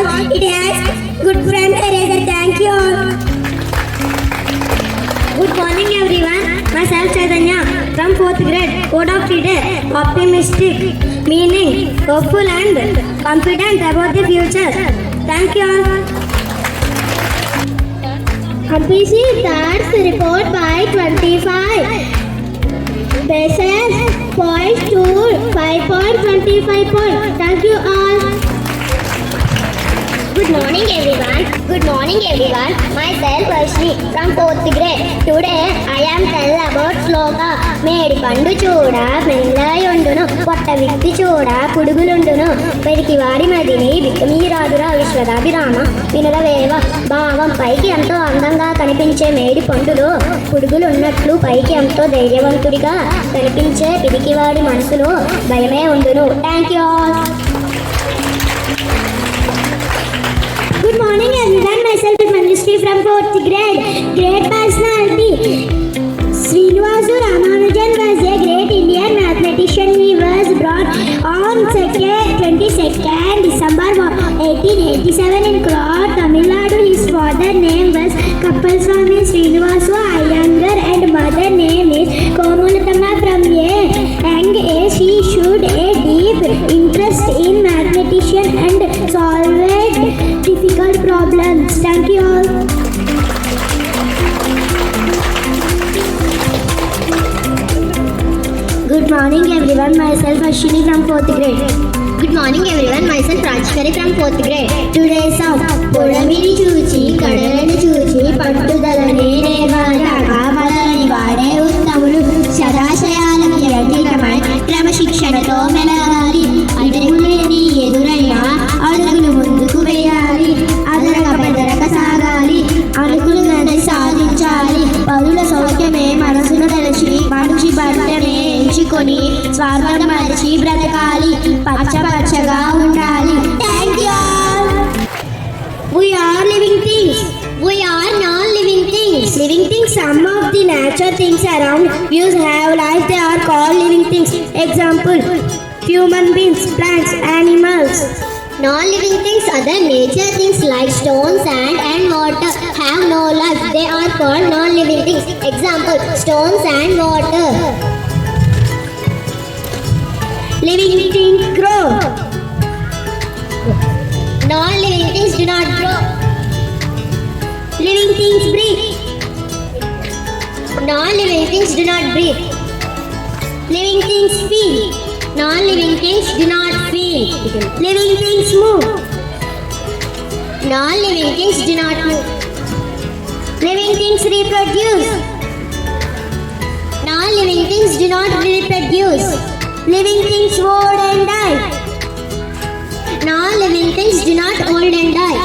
because it has good front eraser. Thank you all. Good morning everyone. Myself Chaitanya from 4th grade. Co-ordinated, optimistic, meaning, hopeful and confident about the future. Thank you all. Completed that's report by 25. Basis points to 5.25 points. Thank you all. Good morning everyone. Good morning everyone. Myself Varshni from 4th grade. Today I am tell about sloka. మేడి పండు చూడ మెల్లయుండును పొట్ట విప్పి చూడ పుడుగులుండును పెరికి వాడి మదిని విక్కమీరాదురా విశ్వదాభిరామ వినులవేవ భావం పైకి ఎంతో అందంగా కనిపించే మేడి పండులో పుడుగులున్నట్లు పైకి ఎంతో ధైర్యవంతుడిగా కనిపించే పిరికివాడి మనసులో భయమే ఉండును. Thank you all. Good morning everyone. Myself is Manjushri from 4th grade. Great personality. Srinivasu Ramanujan was a great Indian mathematician. He was born on 22nd December 1887 in Crore, Tamil Nadu. His father name was Kappalswamy Srinivasu Iyengar and mother name is Komulatama. From a young age he showed a deep interest in mathematician and solved difficult problems. Thank you all. Good morning everyone. Myself Ashwini from 4th grade. Good morning everyone. Myself Rajshari from 4th grade. Today's song. పొడమిని చూచి కడలని చూచి పట్టుదలనే నేర్వారాగా మొదలని వాడే ఉత్తములు సదాశయాలకి అతీతమై క్రమశిక్షణతో మెలగాలి. అడుగులేని ఎదురైనా అడుగులు ముందుకు వేయాలి. అదరక బెదరక సాగాలి. అడుగులు నడి సాధించాలి. పరుల సౌఖ్యమే మనసును తెలిసి మనిషి భర్తమే ఎంచుకొని స్వార్థం మరిచి బ్రతకాలి. పచ్చగా ఉండాలి. Thank you. We are living things. We are non-living things. Living things, some of the natural things around you have life. They are called living things. Example, human beings, plants, animals. Non-living things, other nature things like stone, sand and water have no life. They are called non-living things. Example, stone, sand, water. Living things grow. Non-living things do not grow. Living things breathe. Non-living things do not breathe. Living things feel. Non-living things do not feel. Living things move. Non-living things do not move. Living things reproduce. Non-living things do not reproduce. Living things old and die. Non-living things do not old and die.